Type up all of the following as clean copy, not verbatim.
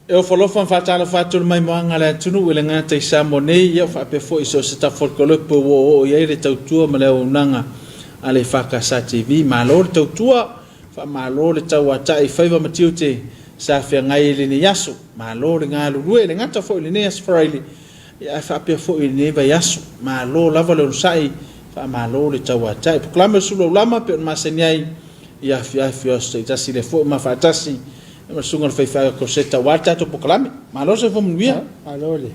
Eu falou fan fatala fatul mai moanga la tunu wele nga te samone ia fa pe fo iso se ta folkolo po o ia le tautua ma le unanga ale faka sa TV malo le tautua fa malo le taua tai faiva matiute sa fe ngai le ni yasu malo le nga lu le nga ta fo le ne asfraili ia fa pe fo le va yasu malo lava le sai fa malo le taua tai proklama sulo lama pe ma senyai ia fi se ta si le fo ma fatasi ma sunga fai fai ko seta wata to poklame malo se fo mvia malo le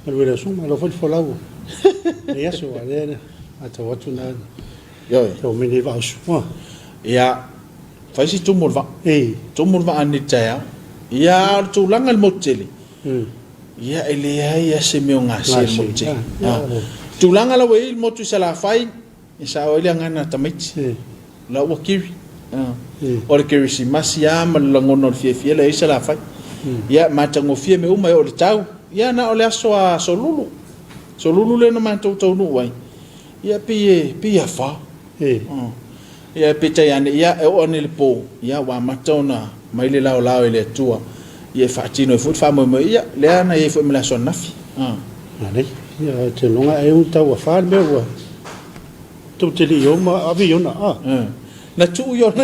malo su malo fo folau ia so ale ata watu na yo to mini va su ia fai si tumulva tumulva anita ia tu langa el moteli ia ele ia se me nga se moteli tu langa la we il motu sala fai isa o ile ngana tamit la wakiri ora que si masia malangono fie la isa la fai ya matango fie me uma o le tau ya na ole aso a solulu le no manto to no wai ya pi fa ya pita ya ya o ne le po ya wa matona mai le lao ele tua ya fatino e fut fa mo ya le ana e fo me la son nafi ale ya te longa e un tau fa me wa tu te li yo ma avion na tu yo na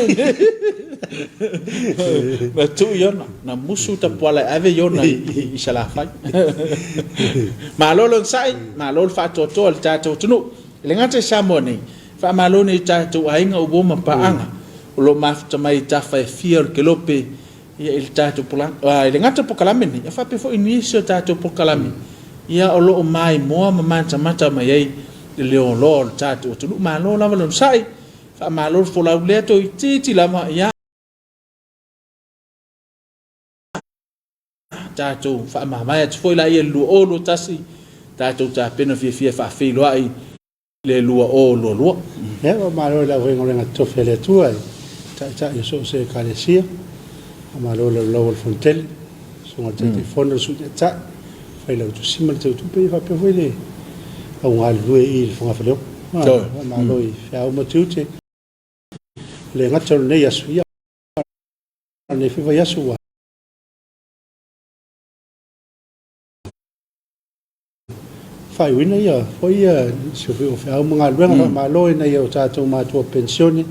tu yo na musu ta pola ave yo na isala fai malolo sai malolo fa to al tato tunu le ngate samone fa malolo ni tato ainga ubo ma paanga lo mafta mai ta fa fier kelope ia il tato pola le ngate pokalame ni fa pe fo inisio tato pokalame ia o lo mai mo manta mata mai le lo tato tunu malolo la valon sai fa malor fo la leto titi la ma ya tato fa ma mai foi la lu o lo tasi tato ta pena fi fa fi lo ai le lu o lo ya malor la vengo nga to fele tu ai ta so se calesia malor lo fontel so nga te fondo su ta fa lo tu simal tu pe fa pe le au ngal lu il fo nga felo malor fa o motute le ngato ne yasu ya ne fi yasu wa fai wina ya foi se fi o fa mga luenga malo na ya ta to ma to pensione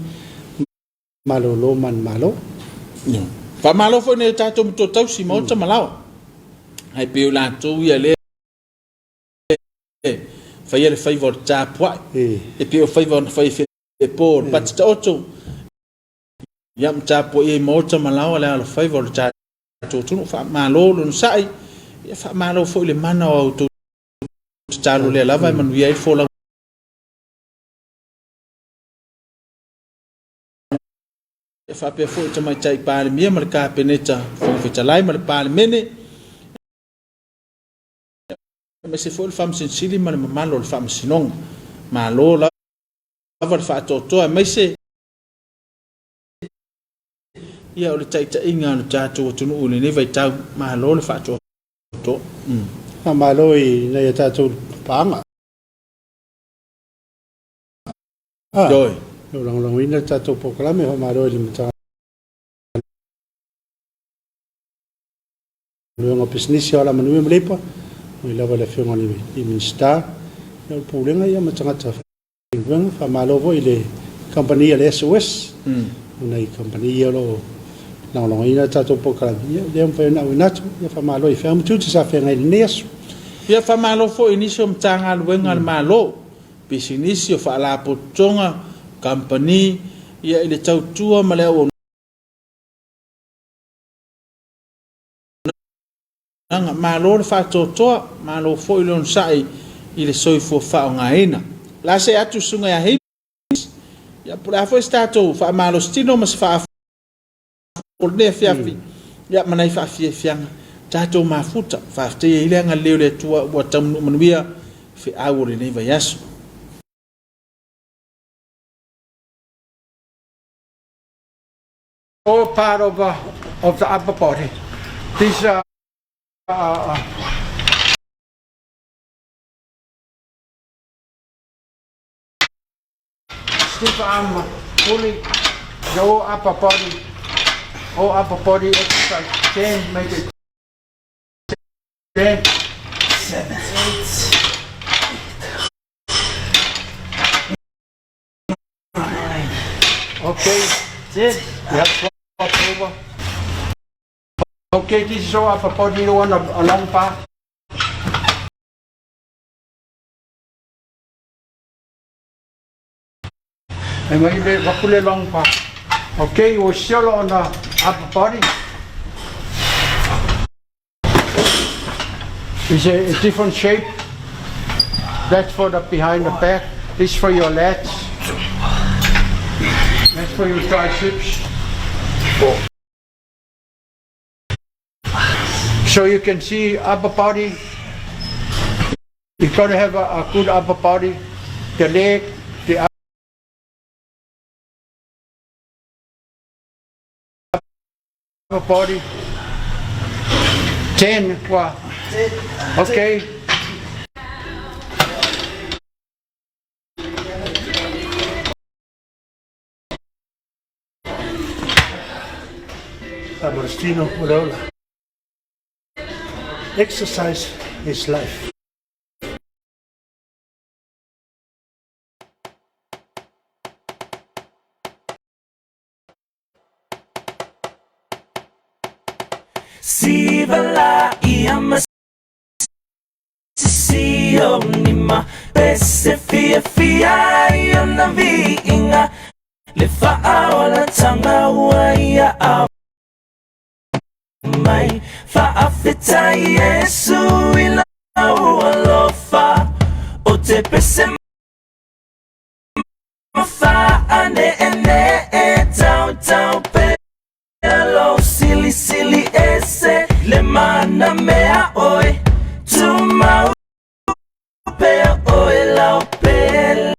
malo lo man malo fa malo foi ne ta to tau si mo ta malao ai pe la to ya le fa ya le favor ta poi e pe o favor fa e por pat ta oto yam tapo e mota malawa la al favor cha to tunu fa malo lun sai ya fa malo fo le mana o to talo le lava man vi ai fo la fa pe fo tama chai pa mi mal ka peneta fo fe chalai mal pa mene me se fo le fam sensili mal malo le fam sinong malo la fa to me se ia o le taita inga o le tato tunu ule ne vai tau mahalo le whato to. Malo i na ia tato paanga. Doi. Lang ina tato pokalame ho malo i le mata. Luenga pisnisi ala manui mlepa. Moi lava le whionga i minsta. Ia o pūlenga ia matangata. Luenga fa malo vo i le company le SOS. Unai company ia lo long ina tato pokala ia fa na winatu ia fa malo i fa mutu sa fa ngai nesu ia fa malo fo inisio mtanga luenga malo bisinisio fa la potonga company ia ile tautua male o nanga malo fa totoa malo fo ilon sai ile soi fo fa ngaina la se atu sunga ya hei ya pula fo stato fa malo stino mas fa orde fiafi ya manai fa fianga tato mafuta fa te ile nga le tua wa tam manuia fi awuri ne vayasu all part of the upper body. These stiff arm pulling the whole upper body exercise can make it 10, 7, 8, 9. okay. That's it. You have 12 over. Okay, this is our upper body one, a long path. And when you do a long path. Okay, we're still on the upper body. It's a different shape. That's for the behind the back. This for your lats. That's for your triceps. So you can see upper body. You've got to have a good upper body. The leg, the upper body. 10. Wow. Okay. Agostino Oreola. Exercise is life. Sivala iama sio nima pese fia iona vi inga le fa'aola tanga waia a mai fa'afita Yesu ila alofa o te pese mafa'ane ene tau pe Hello, silly, ese le mana mea oi tu mau pe oi la pele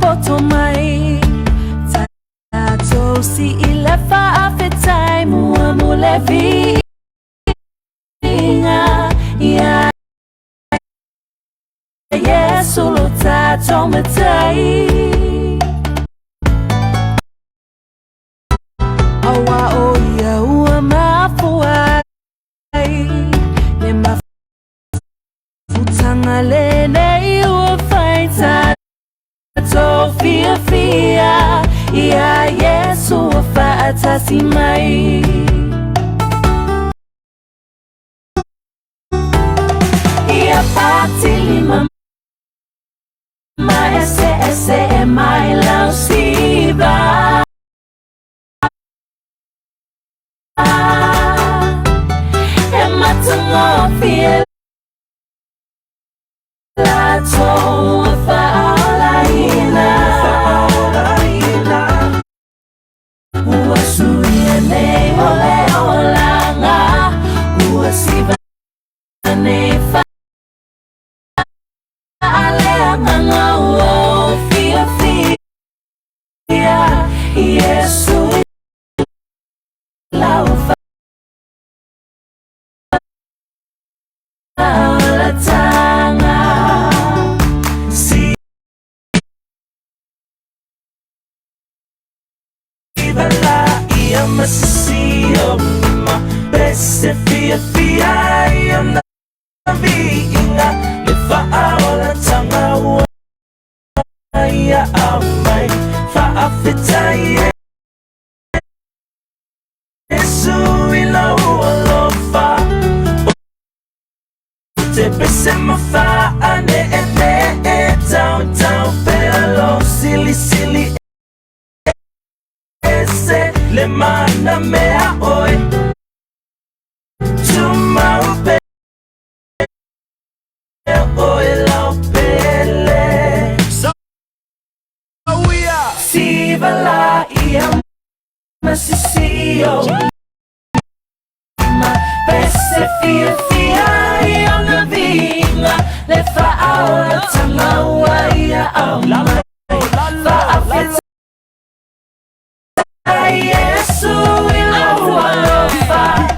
Poto mai tato si ilefa afetai mua mulevi ya Yesu lo tato metai awa oya ua mafua le mafutanga lene ua faita Sofia ya Yesu wafaatasi mai ya patili mama ese mai lausiba ematungo la to Yesu la tanga si bala ia masio ma bese fia ia na vinga le fa'aola tanga ia amai fa'afita Yesu ila alofa te pese mafa'ane ene tau pelo silly ese le mana mea oi tu mau pe oi la pele so we are Sivala ia masisio ma pese fia ia na vinga le fa mea au Yesu ila hualofa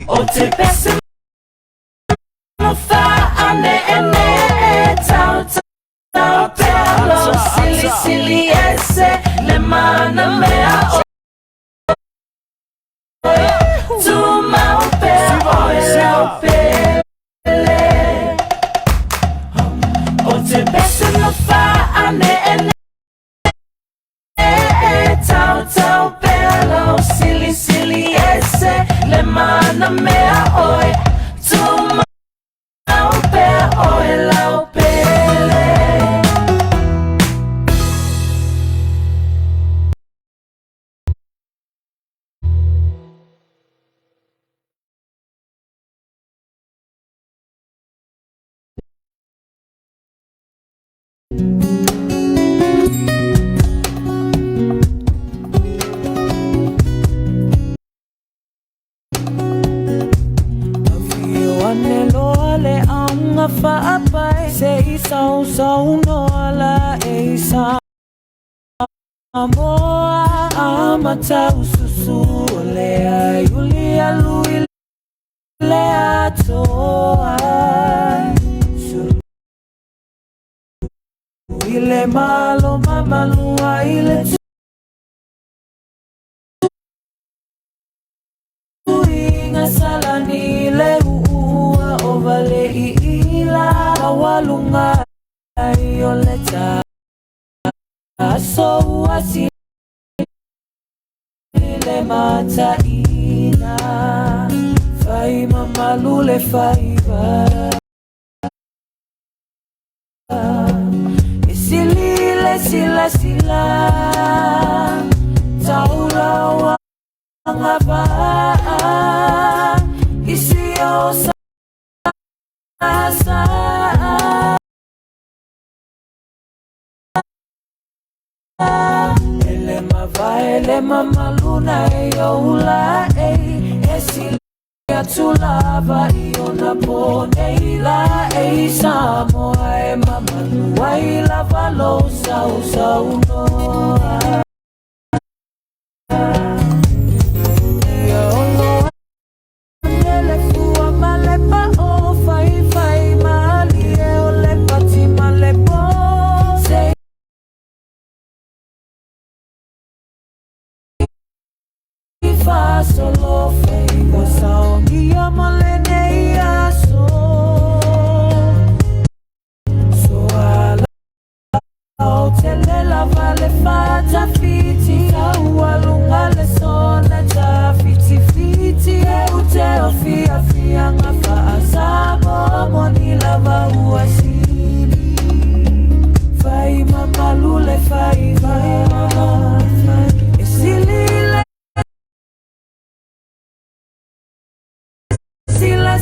O te pese Mofa ane ene Tau tau pelo Sili sili ese Le mana mea o Tuma upe oile upele O te pese mofa ane ene Tau tau pelo Sili sili ese Le mana mea oi Tuma upe oile upele Fa'apai se isau sau noala e isa Amoa amata ususu lea Yulia lui lea toa Ile malo mamalua ile tuinga salani le uua ovale ila Awalunga ayoleta So wasi le mata ina Fai mama lule faiba Isilile sila sila Taula wangaba Isio sa Ele mama luna youla Esi yatulava iona poneila Samoa mama lua ilava lo sa unoa Solo fake sound dia malene ya so ala telela vale fata fiti awalunga le sona ta fiti ute ofia fia ngafa asamo moni lava uasili fai mama lule fai mama esili Sila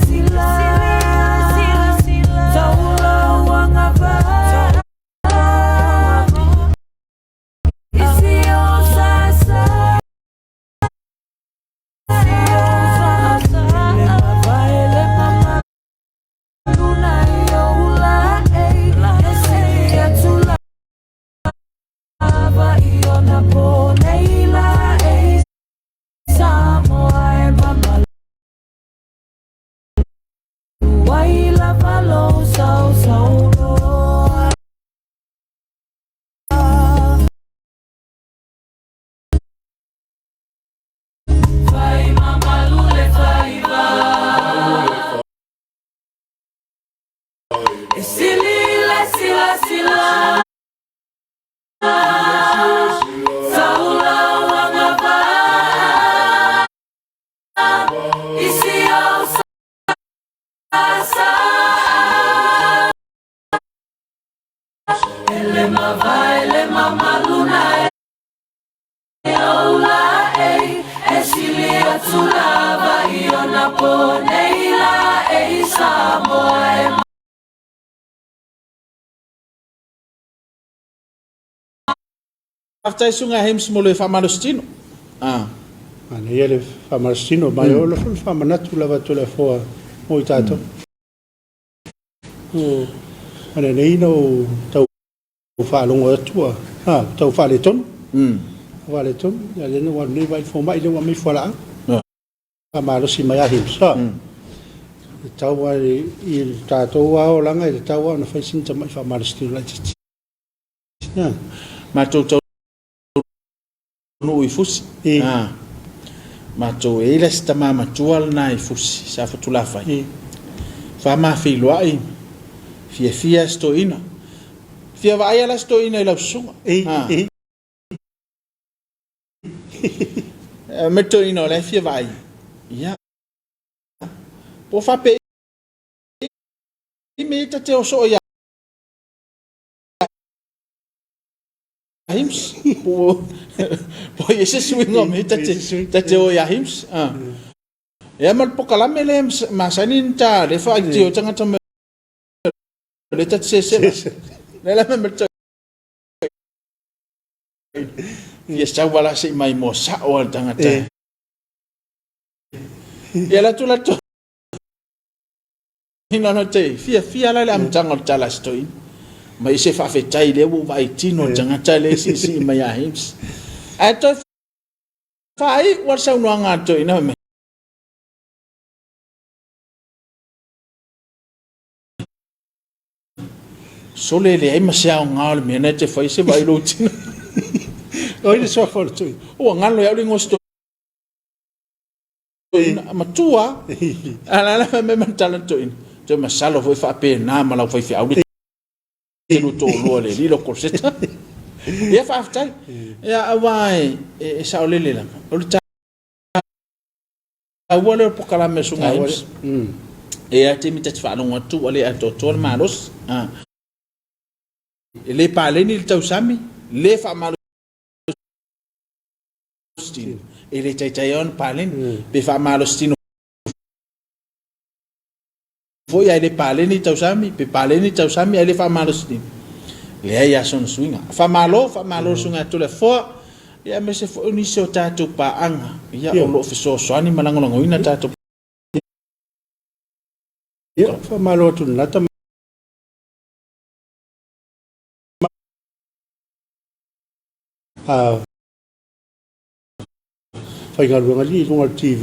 Saula wangaba Isio sa Ele mama luna Ola Esilia tulava Iona poneila Samoa After sunga hems molo fa malostino. Ana ele fa malostino ma yo lo fa manatu lava tu la fo o tato. Ana nei no tau fa longo tua tau fa le ton Mm. fa le ton ya le no ni vai fo mai le wa mi fo la ma lo si mai him sa tau wa I tato wa o langa I tau wa na fa sin ta mai fa ma sti la ti Ma tau no I fusi. Ma tau e la sta mama tual na I fusi sa fa tu la fa. Fa ma fi lo ai. Fia sto ina. Fia va ai la sto ina I la sunga. Metto ina la fia vai. Ya. Po fa pe I me te o so ya. Hims po ese swing o me te o ya hims ya mal po kala me le masanin ta le fa ti o tanga tama le ta se le la me to ya sta wala se mai mo sa o tanga ta ya la tu hina no te fia la am tanga ta la stoi ma ise fa fe tai le wo vai tino janga tale si ma ya hims ato fai wa sa no nga to ina me sole le ai ma sa nga le me na te fai se vai lo tino oi le so fo tu o nga lo ya le ngosto ma tua ala me ma talento in te ma salo foi fa pe na ma la foi fi au lu to lo le li lo corsetta ya fa aftai ya awai e sa le la o ta awole po kala me sunga e a te mi te fa no tu ole a to tol malos le pale ni tau sami le fa malos e le taion pale be fa malos tino foi ai le pale ni tau sami pe pale ni tau sami ai le fa malos ni le ai a son swinga fa malo sunga to le fo ya me se fo ni so tatu pa anga ya o lo fiso so ani malango ngo ina tatu ya fa malo tu na ta fa ngal ngali ko TV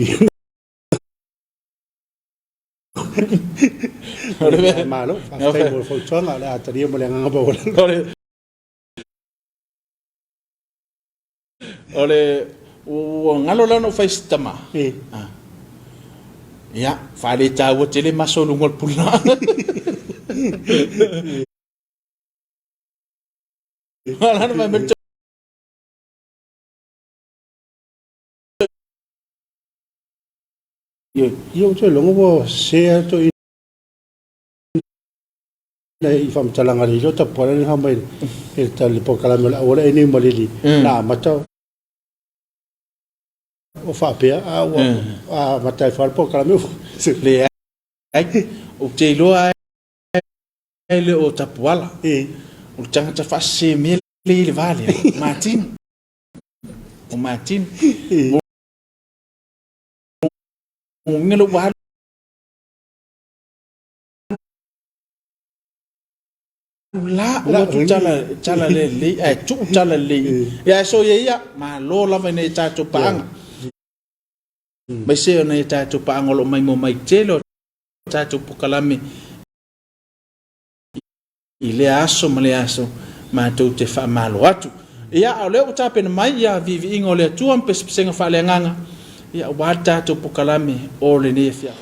malo fa mo fo chonga la taria mo le nga ba ole o ngalo la no fai stama ya fa le ta wo tele maso ngol pula wala no me yo che longo bo se to nei fam talanga ri lo ta pora ni ha mai e ta le po kala mela ora ni mo li na mata o fa pe a mata fa po kala me se le ai o te lo ai le o ta poala o tanga ta fa se me le vale Martin o ngelo wa la tu chala le tu chala le ya so ya ma lo la vene ta tu pang mai se na ta tu pang lo mai mo mai telo ta tu pokalami ile aso ma tu te fa malo atu ya ole o ta pen mai ya vivi ingole tu am pesenga fa le nganga ya wa ta tu pokalami o le ne fia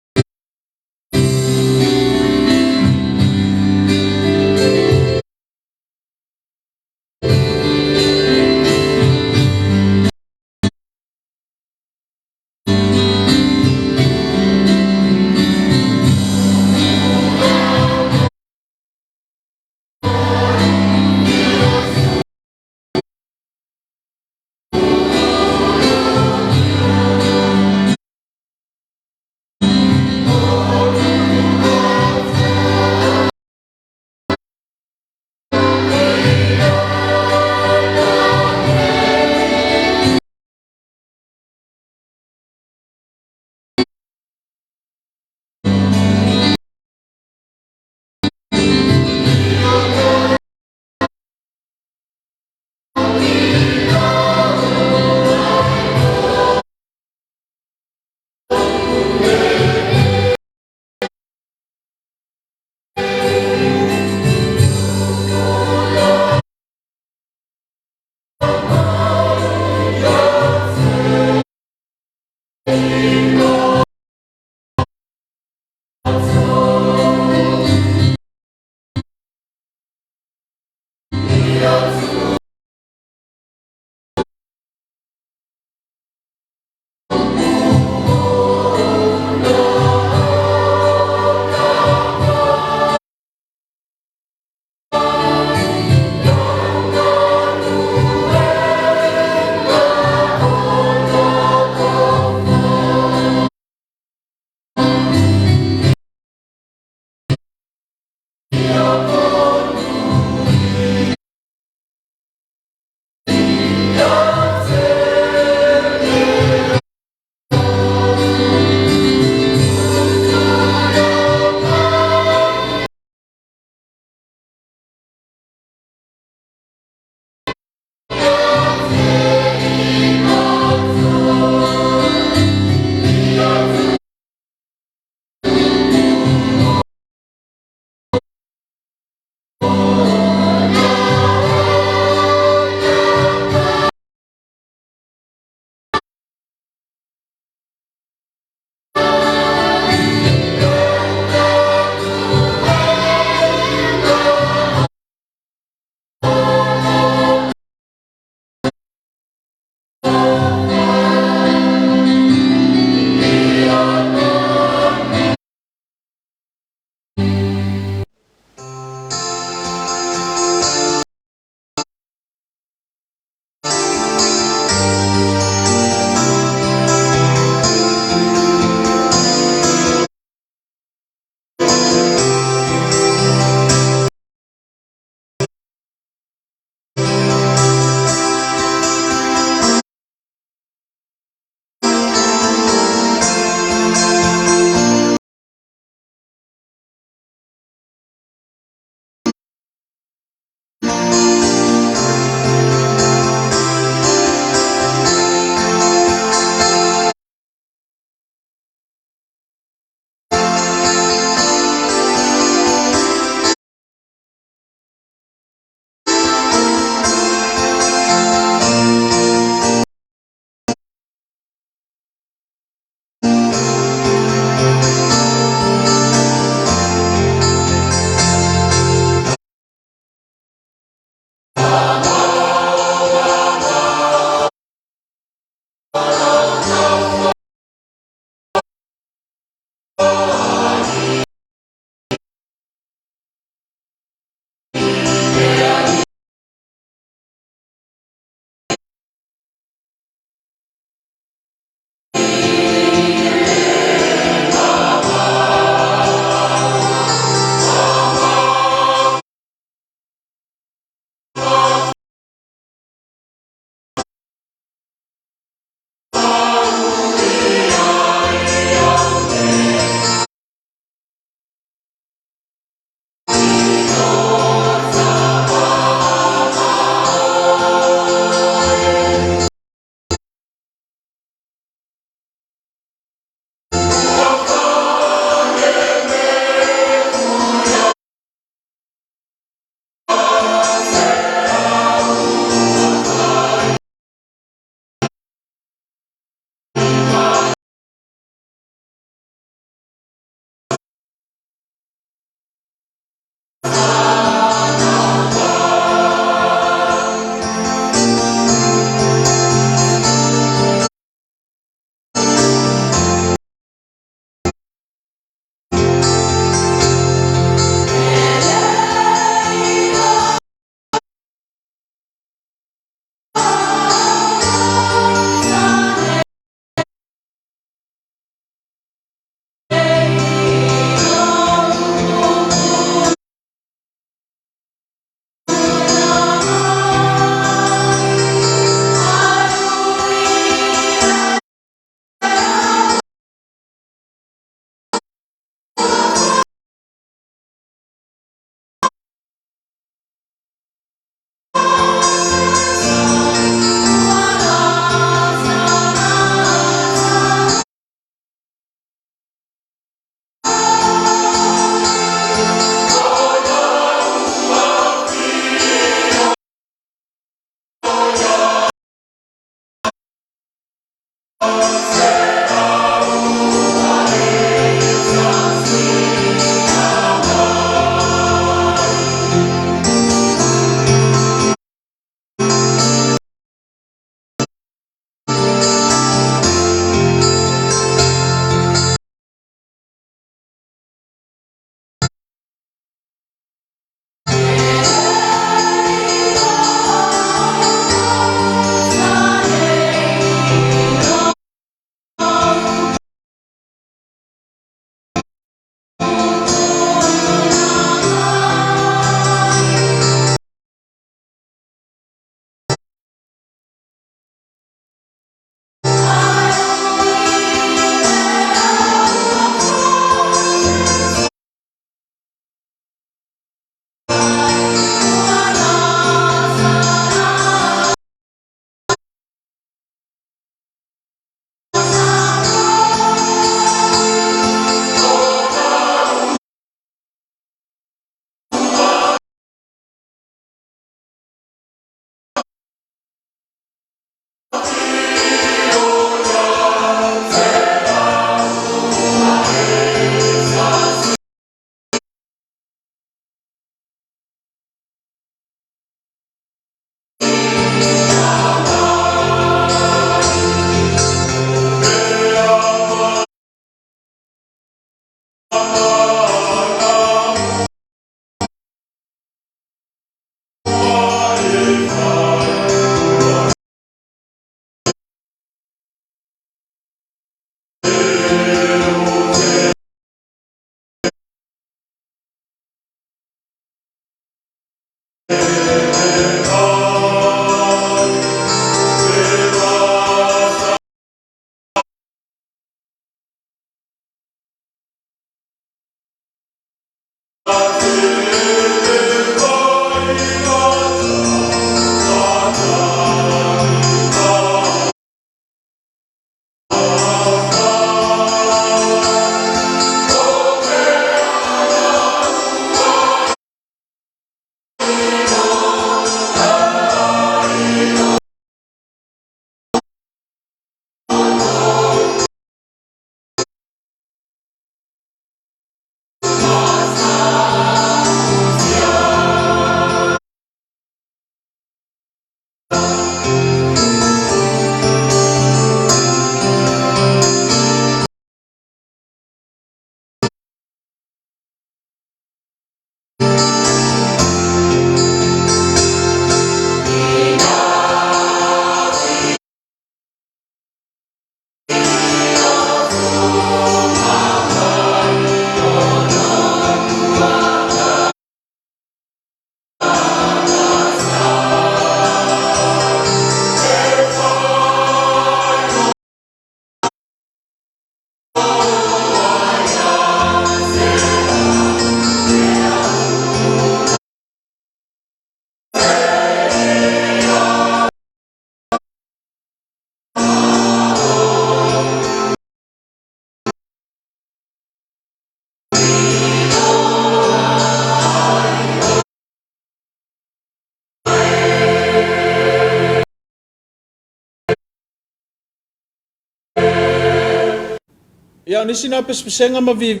Ia nisi na pespesenga ma vi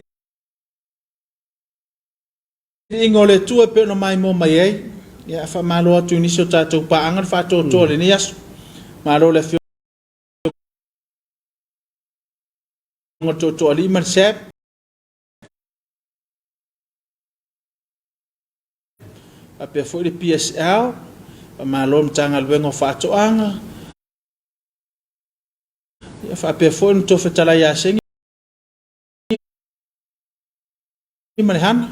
ingole tua pe no mai mo mai ai. Ia fa malo atu nisi o tatou paanga fa to le ni as. Malo le fi to ali man sep. A pe foi le PSL. Malo mtanga lwengo fa toanga. Ia fa pe foi no to fetala ya sengi. Imana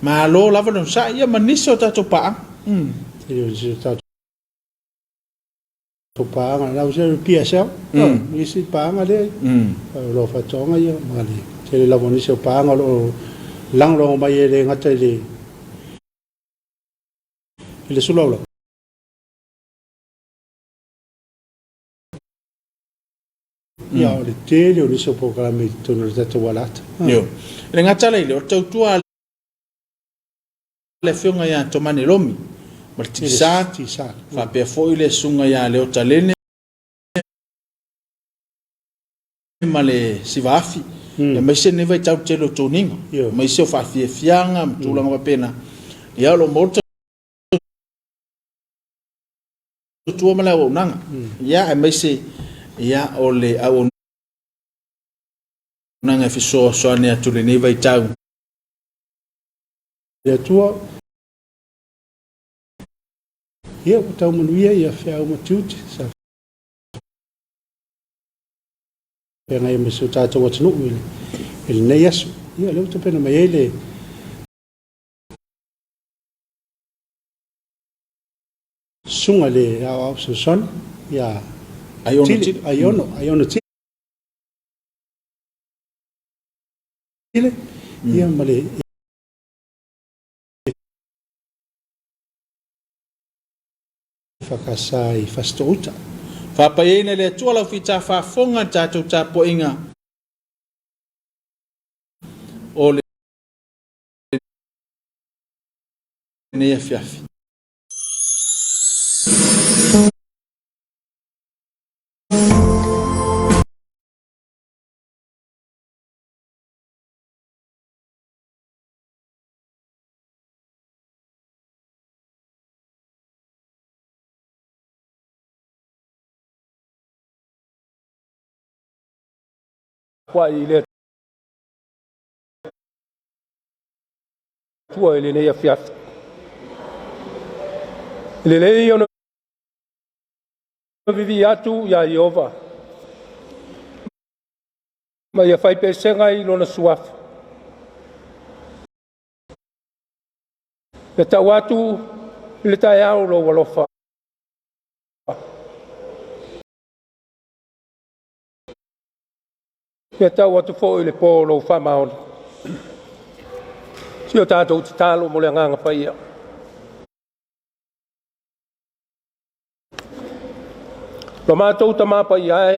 Malo lava no sa ia maniso tato pa. Io tato pa nga la usa PSL. Isi pa nga le. Lo fa tonga ia mali. Tele la bonisi pa nga lo lang lo mai le ngata le. Ile sulo. Ia o le tele o niso programe tonu tato walata. Yo. Le ngata le o tau tua le fionga ya tomani lomi. Martisa fa pe foi le sunga ya le o talene. Male sivafi. Le mese ne vai tau telo toninga. Mese o fa fianga mtulanga pa pena. Ia lo morto tua mala o nanga. Ia mese ia o le au nanga fiso so ne atule ne vai tau. Ia tua ia o tau manuia ia fea o matiuti sa pena ia mesu tātou atanu ele nei asu ia leo te pena mai ele sunga le au son ia aiono tile ia male fakasai fastouta fa pa ene le tua la fita fa fonga tatou tapo inga o le ne fiafi qua ile tua ile nei fiaf ile lei ono vivi atu ya Jehova ma ia fai pesenga i lona suaf pe tawatu ile tai au lo walofa Ia tau atu fo ile polo fa maon. Sio tātou te tālo mo le nganga pa ia. Lo mātou ta mapa ia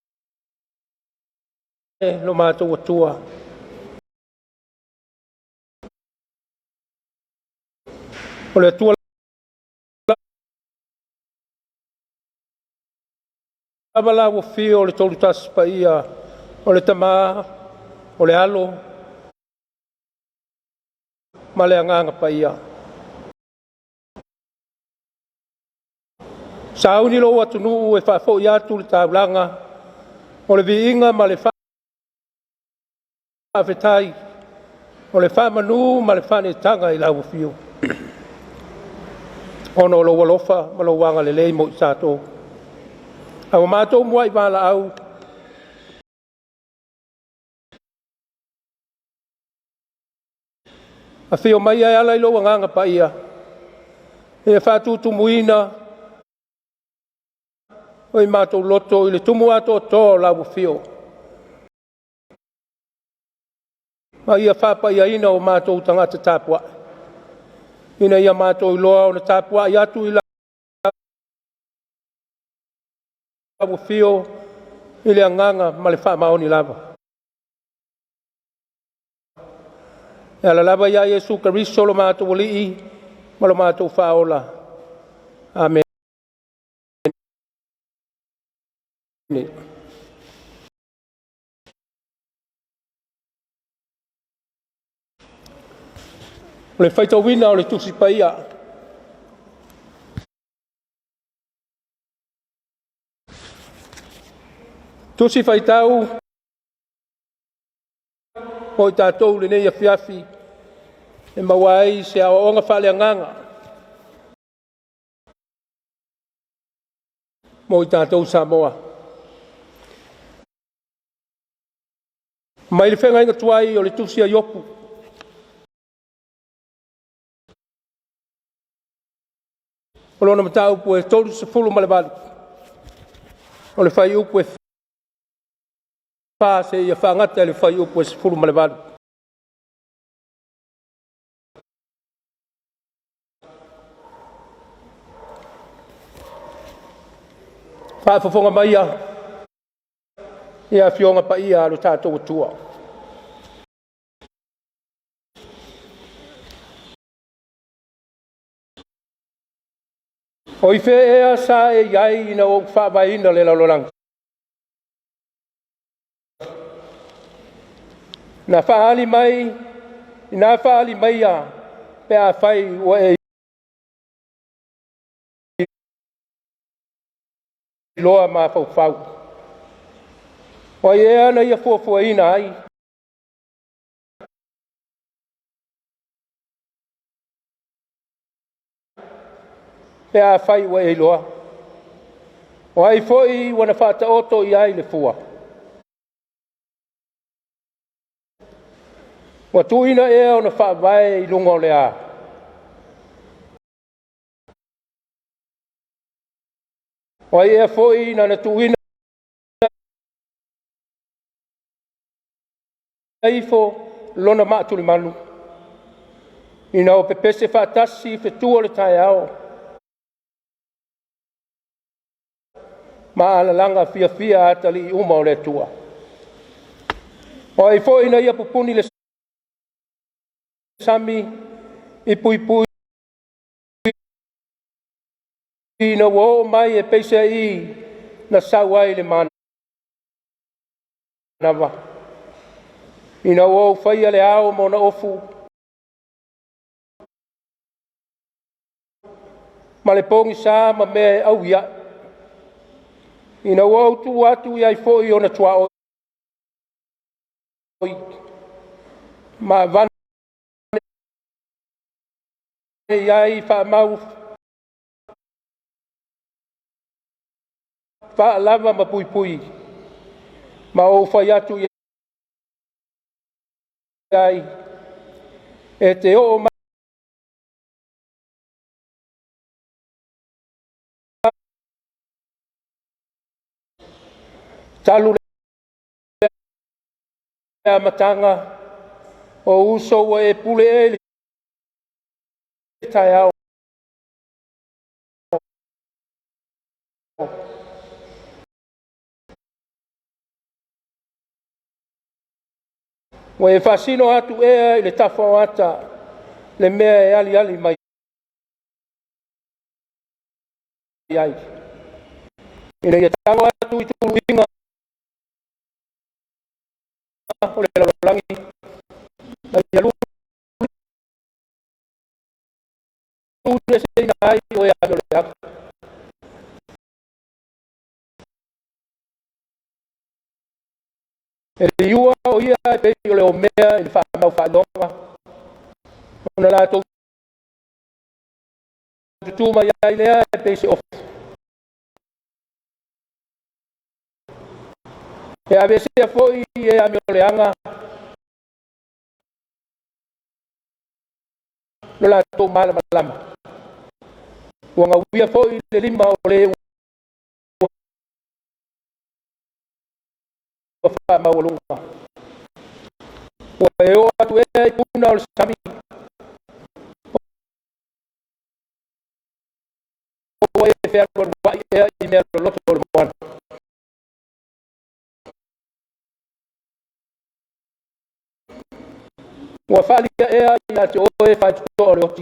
lo mātou atua. O le atua lava la wo fio le tolu tas pa ia. O le tama, o le alo, ma le anganga pa ia. Sauni lo atunu e whafo i atu le taulanga, o le viinga ma le whawhetai, o le whamanu ma le whanetanga i lau fio. Ono lo walofa ma lo wanga le lei mo i sato. Au mātou mua i wala au, a feo mai ai ala ilo nganga pa ia. E fatu tumuina. Oi mato loto ile tumu ato to la feo. Ma ia fa pa ia ina o mato tangata tapua. Ina ia mato iloa o tapua ia tu ila la feo ile nganga male fa maoni lava. E ala lava ia Yesu Karisto lo mātou wali'i, ma lo mātou whaola. Amen. nei. O le faitauina o le tusi paia. Tusi faitau o i tātou le nei afiafi e mawai se a onga whaleanganga. Mo i tātou Samoa. Mai le whenga inga tuai o le tusi a yopu. O lona mata upu e tolu se fulu malevali. O le whai upu e wha se ia whangata le whai upu e se fulu malevali. Whaafafonga mai ia fionga pa ia alo tātou atua. O i ea sa e iai ina o whaawaina le laloranga. Na whaali mai, ina whaali mai a pe a whai o e loa ma whau. O i ea na ia fuafua ina ai. Pe a whai o e loa. O ai foi wana whata oto i ai le fua. Wa tuina ea o na whaavai i lunga o le a. O ai ea foi na na tuina eifo lona maatuli manu. Ina o pepese whaatasi fetua le tae ao. Ma ala langa fia fia atali uma o le tua. O ai fo ina ia pupuni le sami i pui pui ina wo mai e peisa i na sawai le mana. Nava. Ina wo fai le ao mo na ofu. Ma le pongi sa ma me au ia. Ina wo tu atu ia i fo i ona tua oi. Ma van ia i fa mau. Fa lava ma pui pui. Ma o fai atu ia i. E te o ma. Talu le matanga o uso e pule e tai au. Wa e fasino atu e le tafo ata le mea e ali ali mai. Ai. Ina ia tango atu i tulu inga. O le langi. Ia lu. Le se ina ai o e alo le haka. E le iua o ia e pe o le o mea i le whaamau whaadonga. Ona la tau tutuma ia i lea e pe se ofu. E a vese a foi e a mio leanga. No la tau mala malama. Wanga uia foi le lima o le whaamau o lunga. Wa e o atu e puna o le sami. O e whea kua wai e i mea loto o le moana. Wa fali e ia te oe fai tuto o le oti.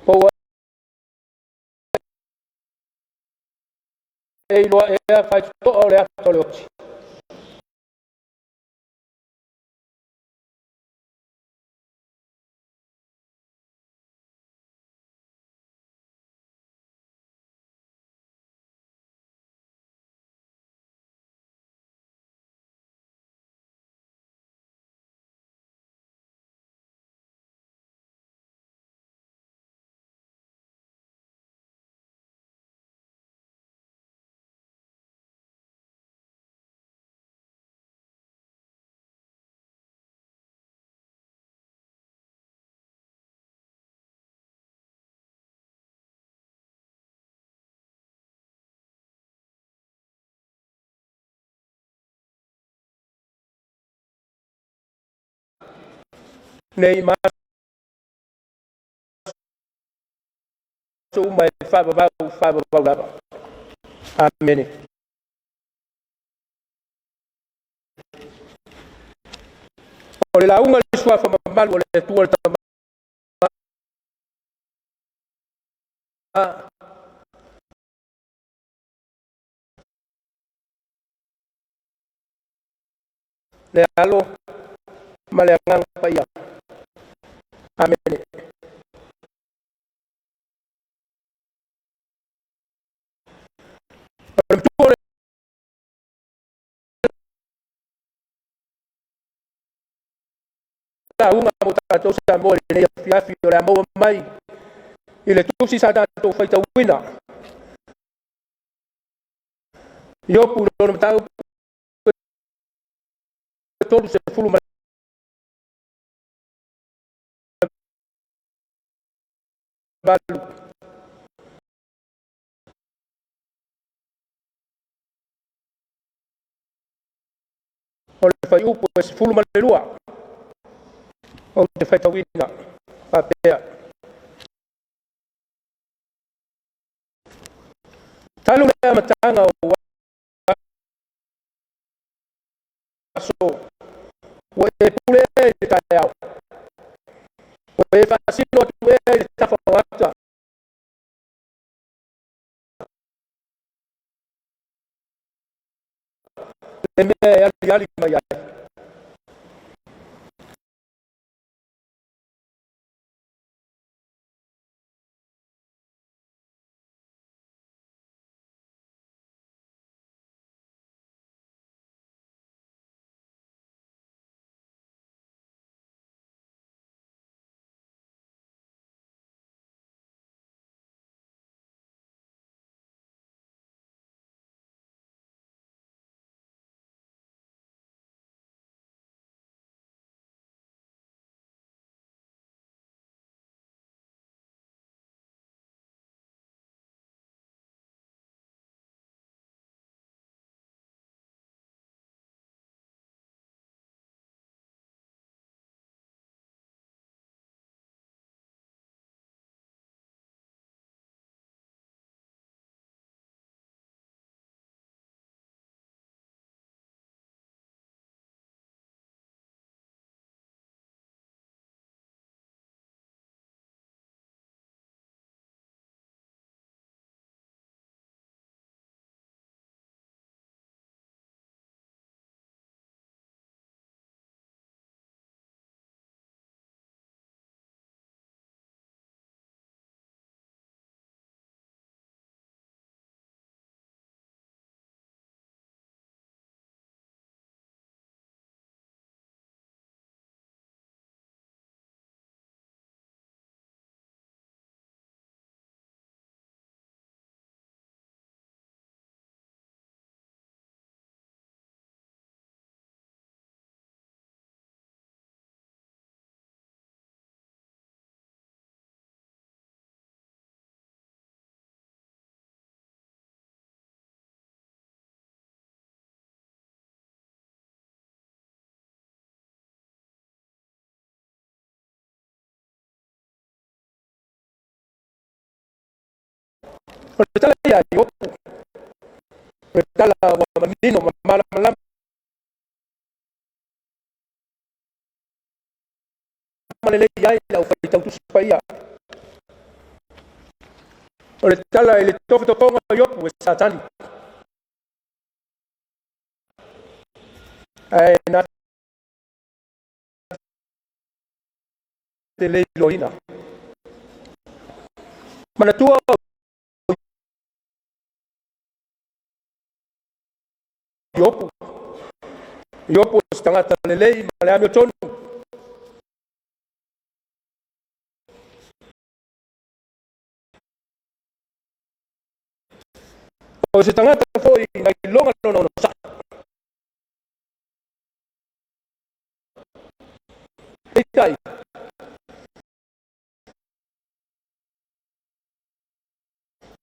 Po e loa e fai to o le ato le oti. Nei ma so mai fa ba lava. Amen. Ole la unga le sua fa mal ole tu ole tama. Le alo male ngang pa ya. Amen. Una mota to sa mo le fiafi o le mo mai ile tu si sa da to fa ta wina yo pu no ta to se fulu ma balu o le fa u pues fulu ma le lua o te fa ta wina pa pea talu le matanga o so o e pule e ka ya o e fa sino tu e ta fa wata le me ya li ma ya tala ya yo tala wa manino mala mala malele ya la fa ta tu spaya ole tala ile to to yo pues satani na tele loina mana tua yopo stangata lelei malami tonu o se tangata foi na longa no sa itai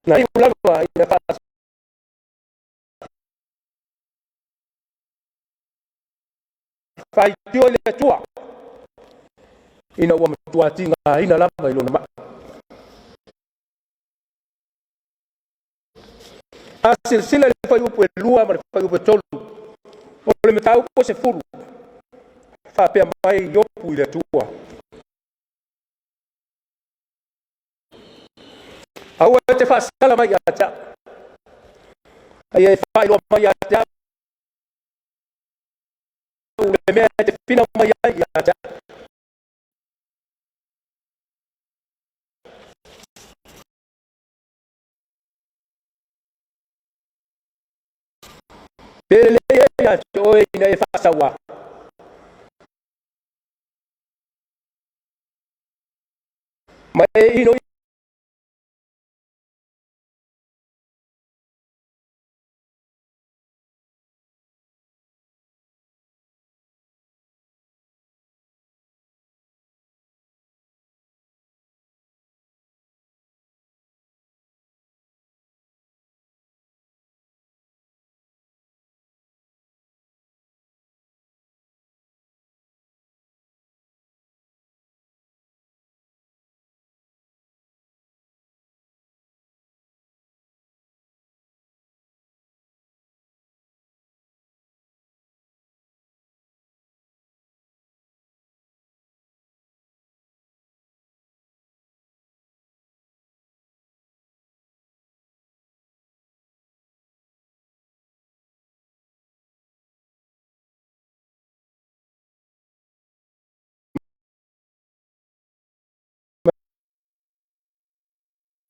na ulava ina faz fai tio le tua ina wa tua tinga ina lava ilona ma silsila le fai upo e lua ma le fai upo e tolu o le metau ko se furu fa pe mai yopu ile tua awa te fa sala mai ata ai fai lo mai ata le me te fina mai ata Pele ya joy na ifasawa. Mai ino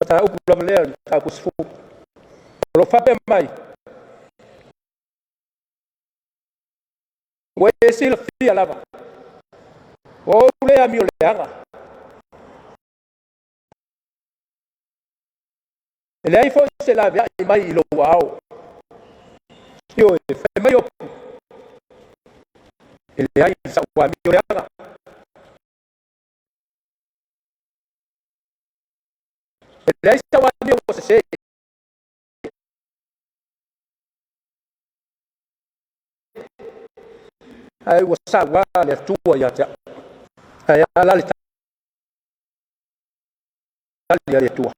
ta upula mlea ta kusfu. Lo fape mai. Wesi la fia lava. O le ami o leanga. Le ai fo se la via mai lo wao. Yo fe mai o. Le ai sa wa mi o leanga. Le ai sa wa mi o se. Ai wa sa wa le tua ya ta. Ai ala le talia le tua.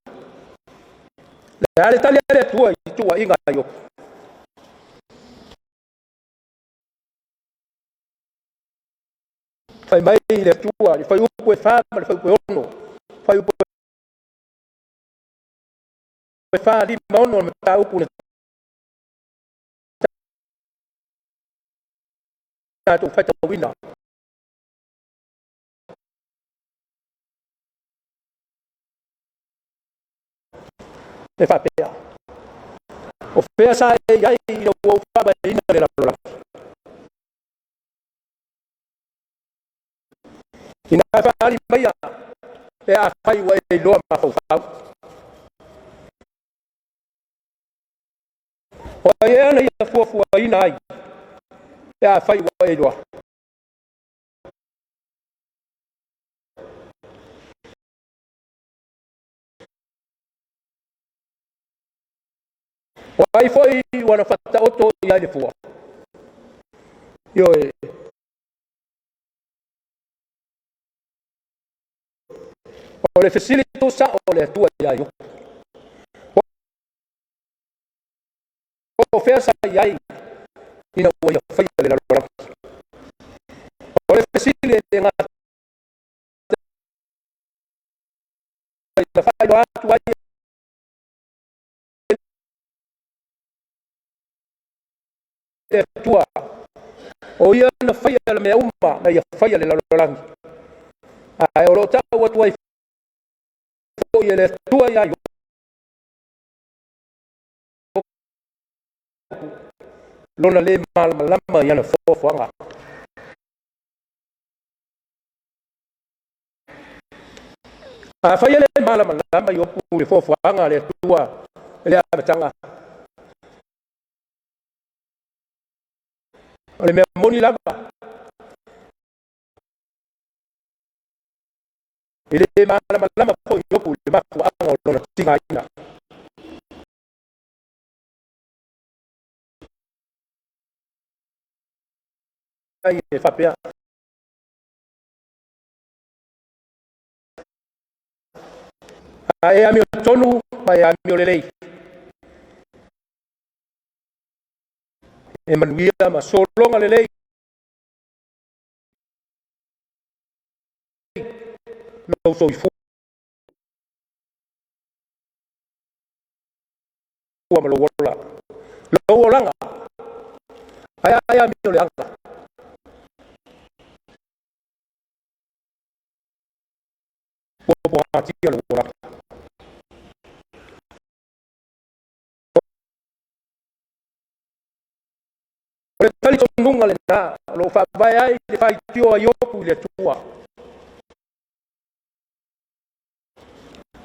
Le talia le tua inga yo. Fai mai le tua, fai upo e fama, fai upo e ono. Fai upo e fa di ono me ta upo ne ta tu fai ta wina. E fa pea. O pea sa ai no o fa ba ina le la. Ina fa ali mai e a fai wa e lo ma fa. O ia na ia fu ina ai. E a fai wa e lo. O ai foi wana fata oto ia le fu. Yo e o le facility sa o le tua ia yo. O fesa ia ina o ia fai le la. O le facility nga la fai wa tu ai le tua o ia na faia le mea uma na ia faia le lalolangi ai o lo tau atu ai fo ia le tua ia i lona le malama ia na fofoanga a faia le malama i opu le fofoanga le tua le amatanga o le mea moni lava i le malama fo i opu le mafuanga o lona tingaina ai e whapea. E ami o tonu, mai ami o lelei. E manuia ma solonga lelei. Lau so i fua ma lo wola. Lo wolanga. Ai ami o leanga. Popo hati o lo wolanga. O le tali tonunga le na, lo whabai ai le whai tio a iopu le tua.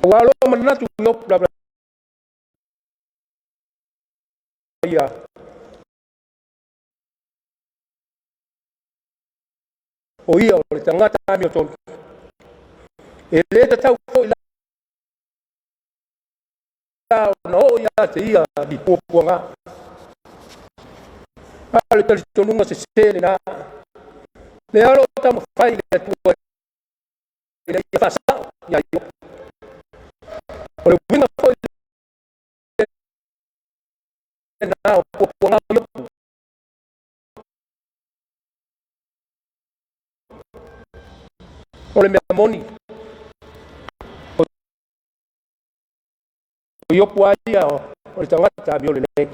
O alo manatu iopu la ia. O ia o le tangata ami o tonu. E le te tau fo i la no ia te ia di pupuanga. Ale tali tonunga se sele na. Le alo tamo fai le tua. Le ia fasa ia io. O le winga fo i na o pupuanga io. O le mea moni. O iopu aia o le tangata mi o le nei.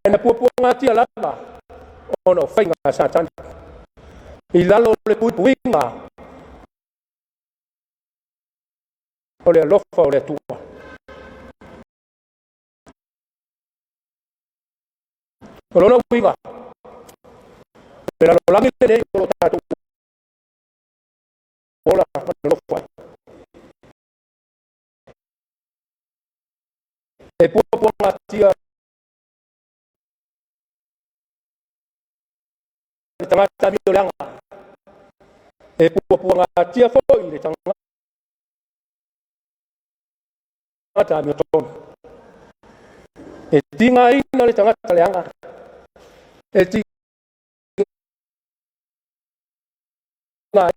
Na pupuanga tia lava. O no whainga satan. I lalo le puipuinga. O le alofa o le tua. O lona puinga. Pero lo langi le nei o lo tatu. Ola, lo fai. E pupuanga tia le tangata mi o leanga. E pupuanga tia foi le tangata mi o tonu. E tinga ina le tangata leanga. E tinga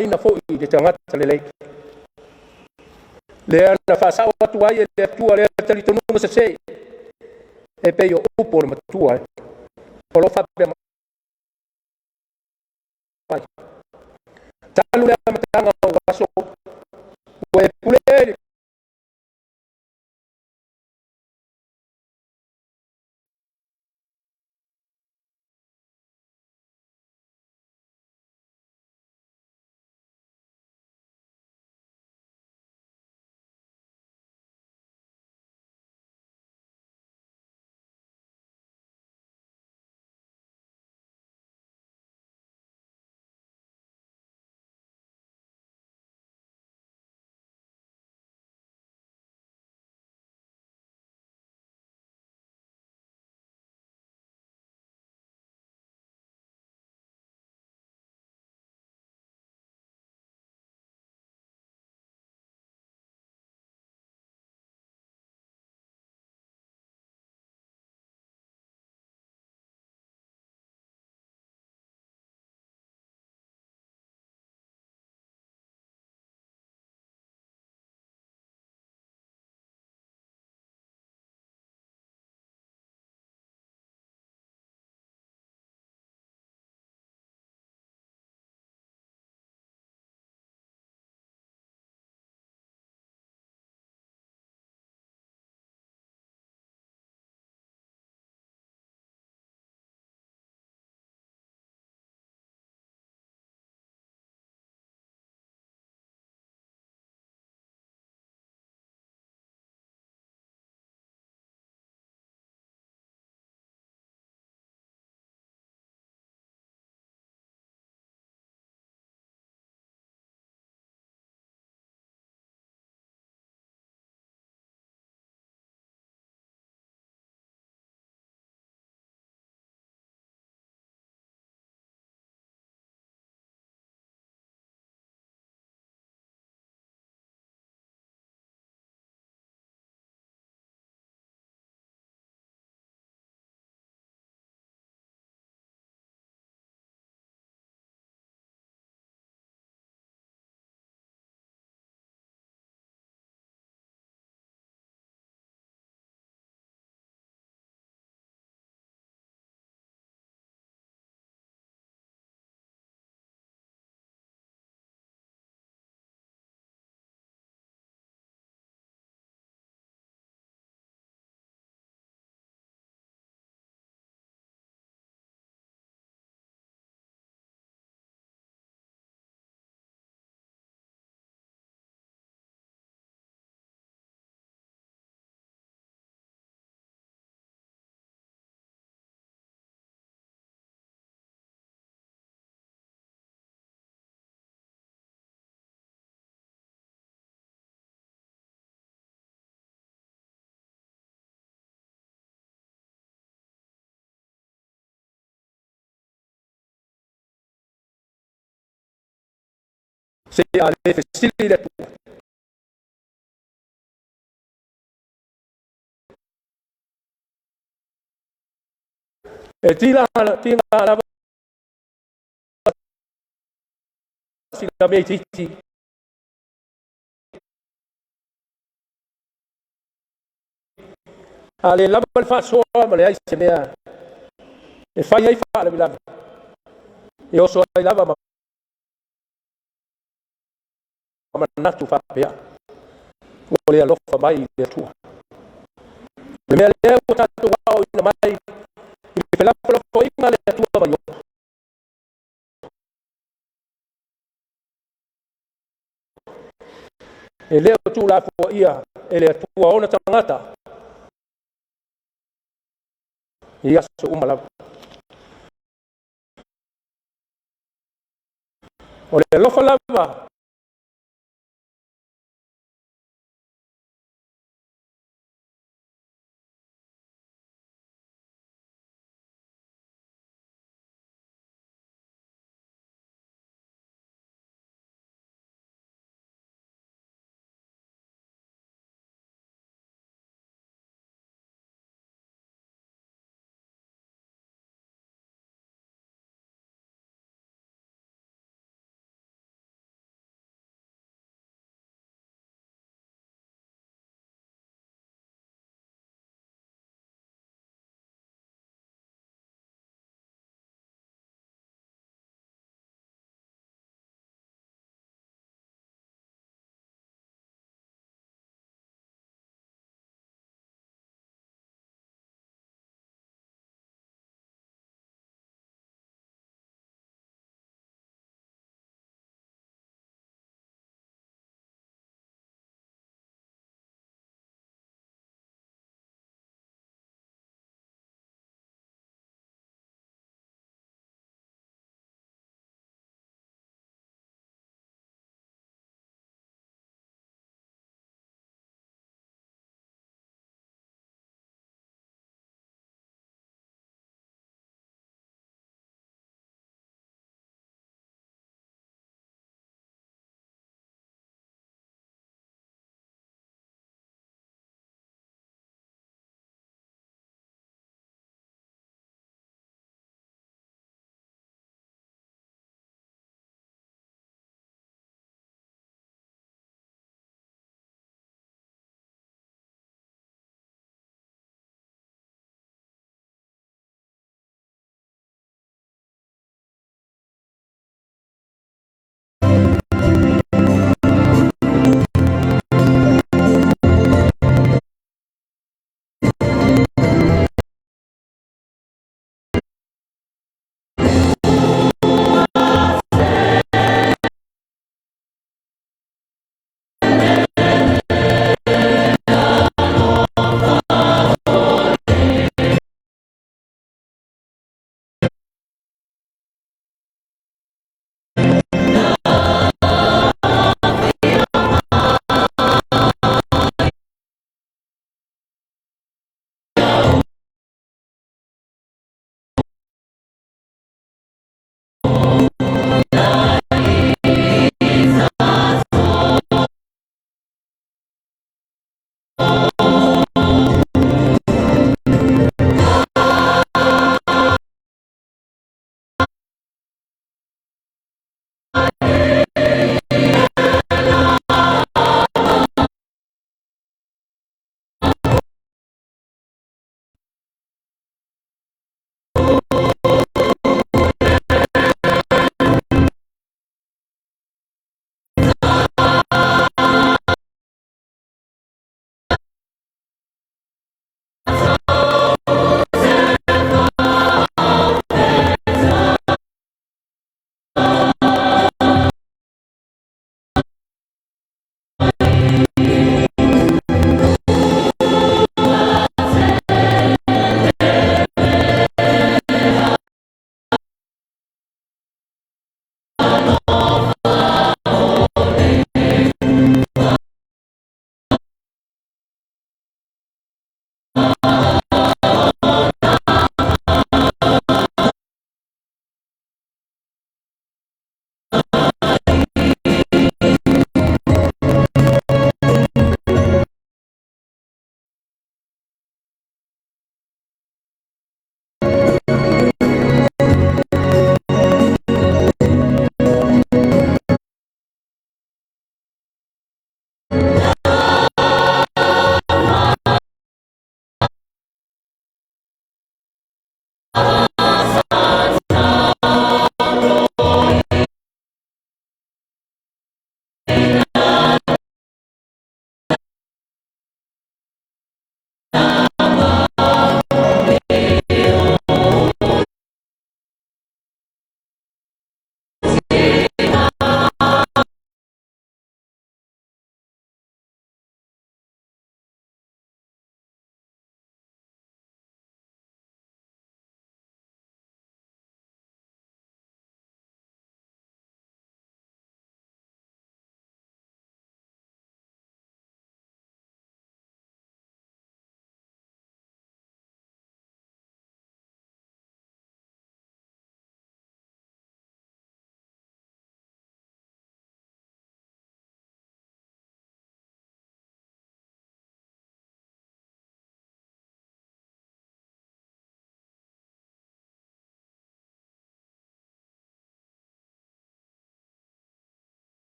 ina foi le tangata le lei. Le ana whasau atu ai e le atua le tali tonu ma se se. E pe o upo le matua. O lo whapea mai. Talu le amatanga o waso. Ue pule se ale fesili le tu e tila la sila me titi ale la bal fa so ma le ai se mea e fai ai fa la e o so ai lava ma natu fa pea o le alofa mai le tua le mea le o tatu wao ina mai i pela pela po inga le tua mai e leo tu la po ia e le tua ona tangata ia so umala o le alofa lava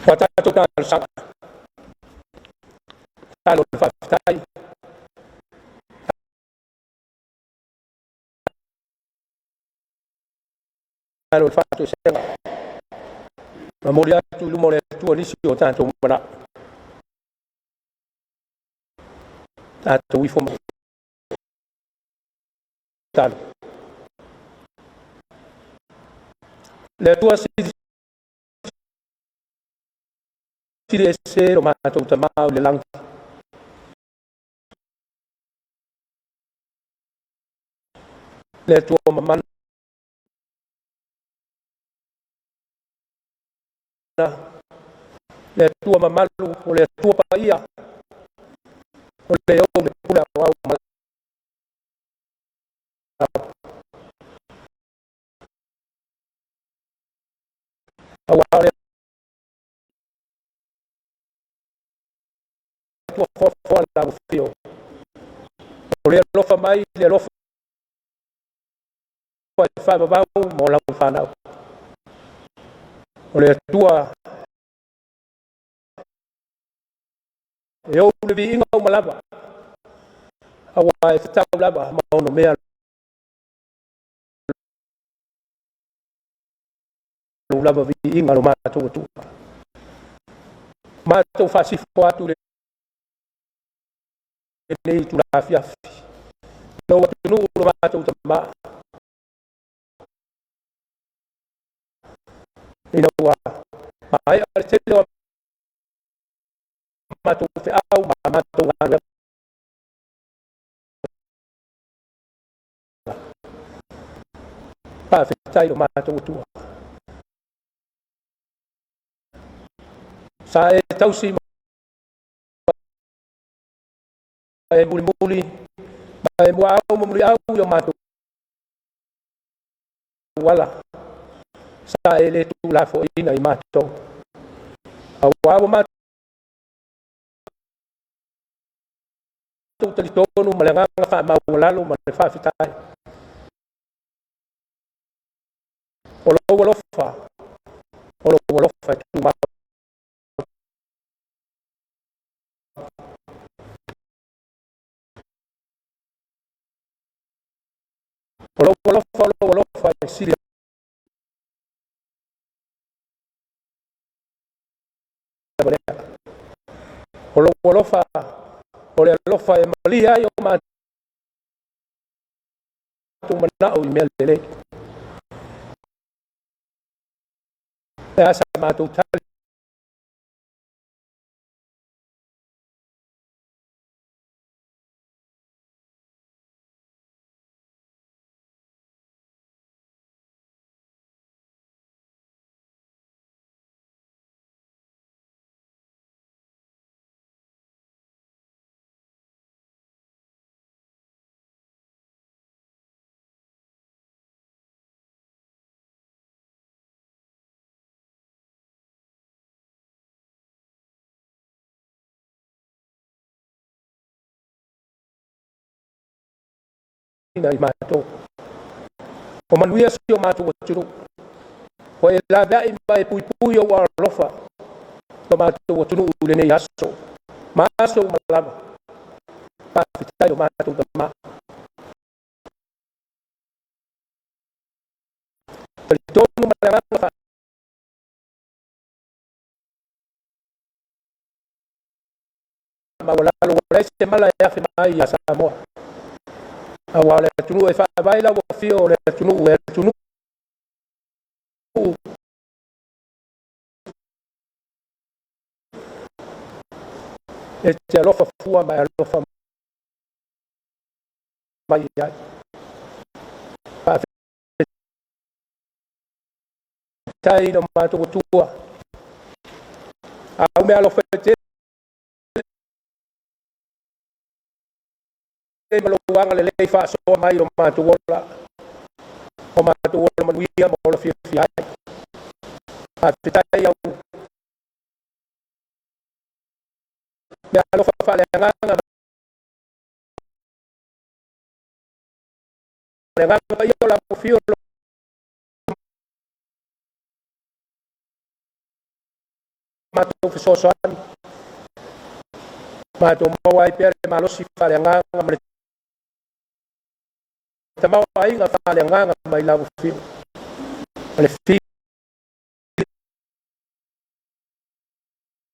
Watato ka sanga. Talo fatai. Talo fatu senga. Mamoria tu lumore tu ni si o tanto mana. Tanto wi fom. Talo. Le tua si essere ma tutto ma le lang le tua mamma le tua mamma o le tua paia o le o le pula wa awale tua fo la fio o le lo fa mai le lo fa ba mo la fa na o le tua e o le vi inga o malava awa e tau lava ma ono mea lo lava vi inga lo mato tu mato fa si fo atu le nei tu la fia no tu no lo mato tu ma ina wa ai al te lo mato fe au mato nga pa fe tai lo mato tu sa e tau si e muli e mo au muli au yo mato wala sa e le tu la fo ina I mato au mato tu tali tonu malanga fa ma wala ma fa fitai olo fa tu ma olo fa si olo fa ole lo fa e malia yo ma tu mana o email dele ya sa ma tu tal ina I mato o manuia si o mato tu o e la ba I mai pui o wa lofa o mato tu le nei aso maso malava pa fitai o mato ma tonu malanga fa ma wala se mala ya fi mai ya Samoa awale tunu e fa baila wo fio le tunu e te alofa fua mai alofa mai ya pa tai no mato tua au me alofa te e malo wanga le lei fa so mai no mato wala o mato wala manuia mo lo fi ai pa tai au me alofa fa le nganga io la fio lo mātou fesoasoani mātou maua ai pea le malosi faaleagaga ma le tamaoaiga faaleagaga mai lavofio ma le fi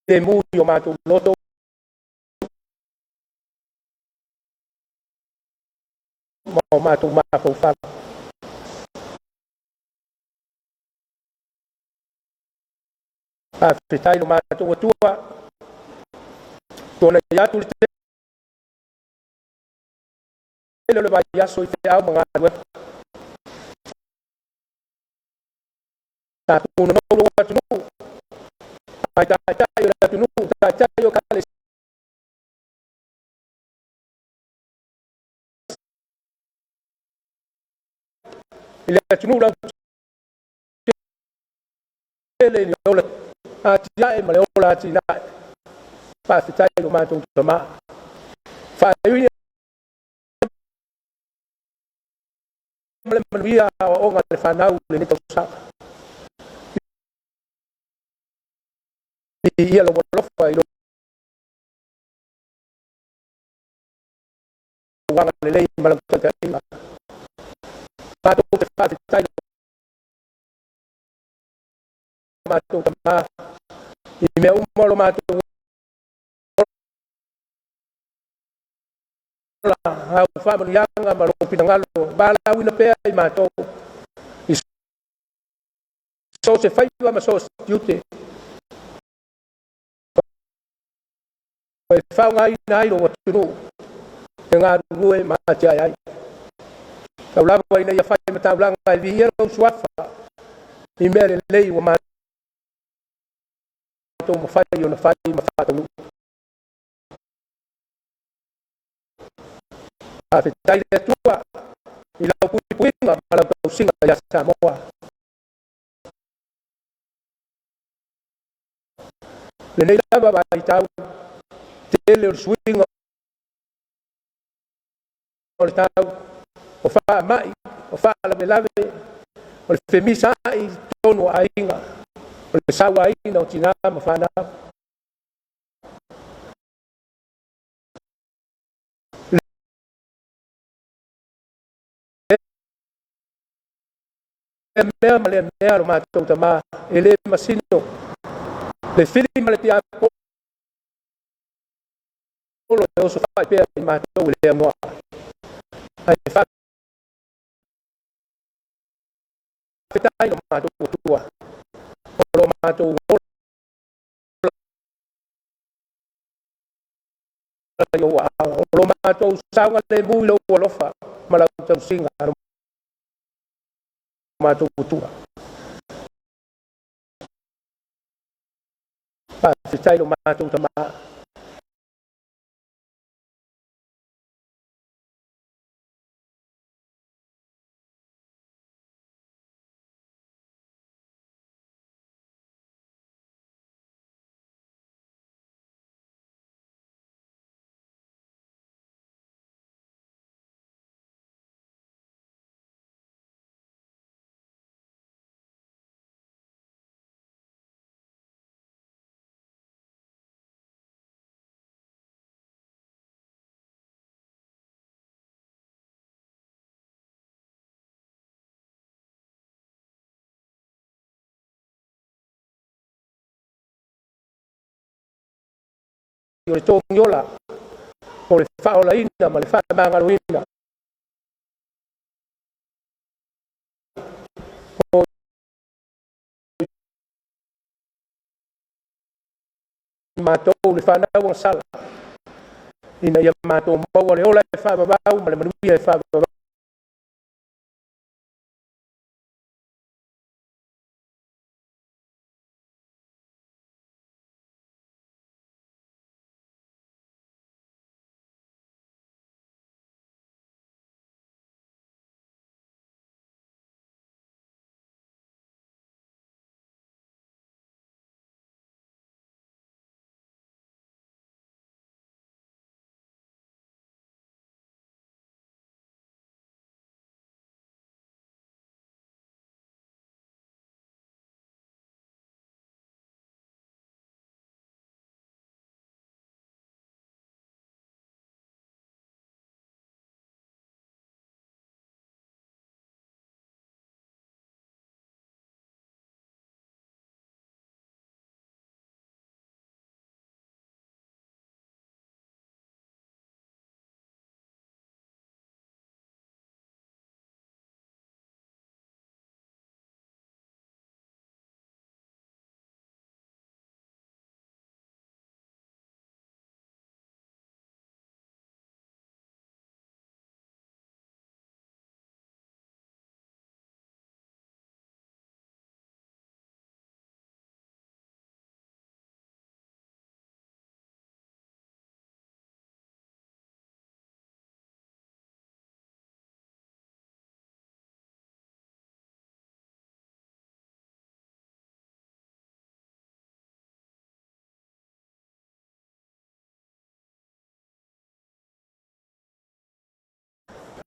le mui o mātou loto ma o mātou mafaufala afetai lo mātou atua tona i atu le tele o le vaiaso i feʻau ma galuega tapunonou lou atunuu ai taʻitaʻi o le atunuu taʻitaʻi o kale i le atunuu lau tele ni ola atiaʻe ma le ola atinaʻe faafetai lo matou tamā faaiuina ma le manuia aʻoaʻoga le fanau lenei tausaga ia logolofa i lo uaga lelei ma lau taʻitaʻiga matou te faafetai matou tamā i mea uma lo matou au faamanuiaga ma lou pinagalo valauina pea i matou i so se faiva ma so se tiute e faaogāina ai lou atunuu e galulue ma atiai ai taulava ina ia fai ma taulaga e viia lou suafa i mea lelei ua matou mafai ona fai ma faataunuu afetai le atua i lau puipuiga ma lau tausiga ia Samoa lenei lava vaitau tele o le suiga o le tau o faamaʻi o faalavelave o le femisaʻi tonu aiga o le sauaina o tinā ma fanau mea ma le mea lo matou tamā e lē masino le fili ma le piapolo e oso faipea i matou e le amoa ai faafetai lo matou atua o lo matou ola i ou aʻao o lo matou sauga le mui lou alofa ma lau tausiga lo matou atua faafetai lo matou tamā o le togiola o le faaolaina ma le faamagaluina o matou le fanauaga sala ina ia matou maua le ola e faavavau ma le manuia e faavavau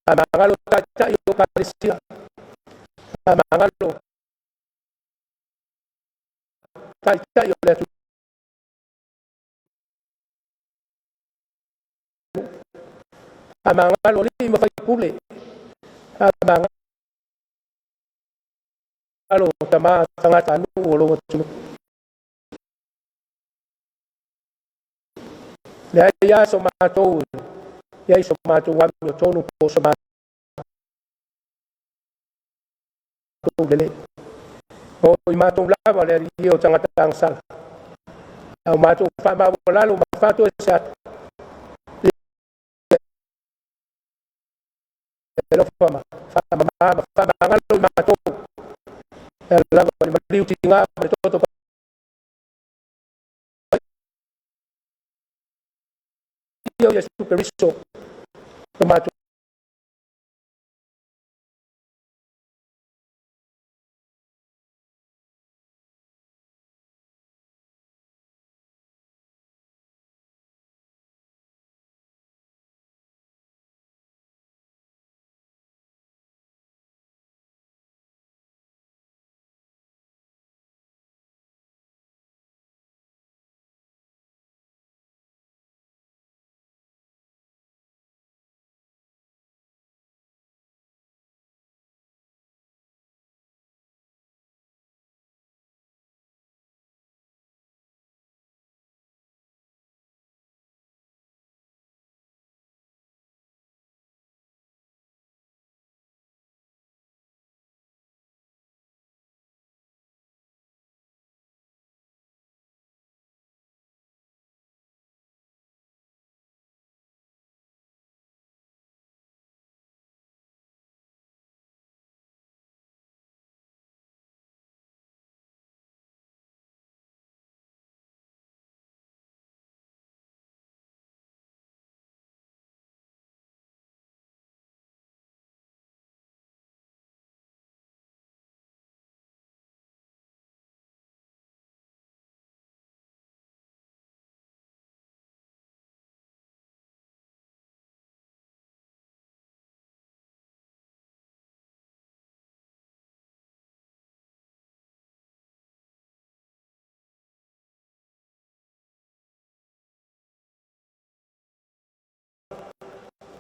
Amangalo tacha yo kalisia. Amangalo tacha yo le tu. Amangalo li mafai pule. Amangalo tama sangat anu lo tu. Ya somato. Ya somato wa yo tonu po somato lele. O mato lava le rio tanga tangsal. O mato fa ma volalo ma fato sa. Lo fama ngalo mato. La ma riu tinga to yo ya superviso. Mato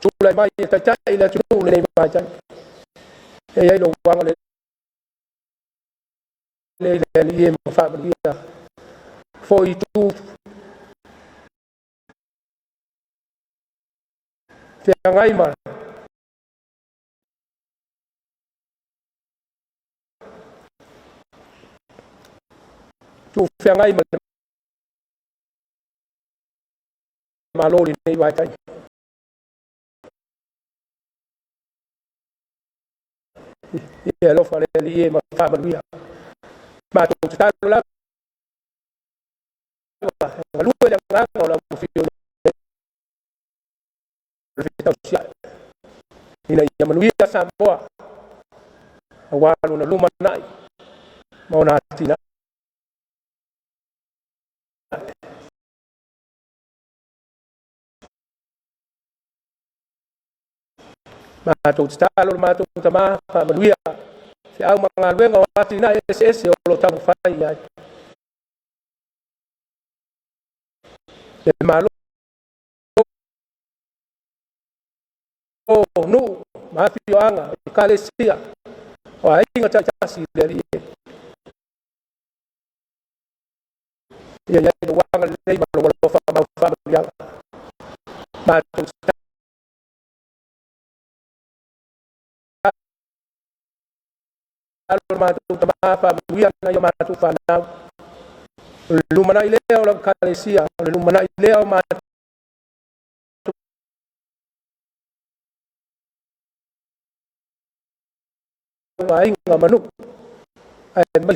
chula mai tacha ila chula nei mai chan. Ya lo wang le ye ma fa dia. Foi tu fiangai ma. Tu fiangai ma lo nei mai chan. Ya lo fa le ye ma fa dia. Ma tu ta la lu ya ngang la fio ina ya manuia samboa awalu na luma nai mauna tina mato talo mato tama manuia si au mangalwe ngawati na SS lo tang fai ya malo no mafio anga kalesia wa inga cha si ya wanga nei malo fa ya mato talo mato tama fa manuia na yo mato fa na lumana ileo la kalesia lumana ileo ma inga manu ai mai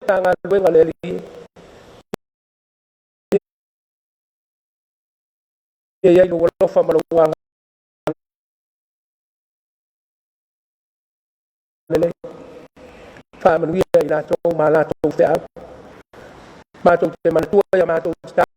tanga luenga le li ia lo lofa malawanga le fa manuia ina to mala to fa ma to te manatua ya ma to sta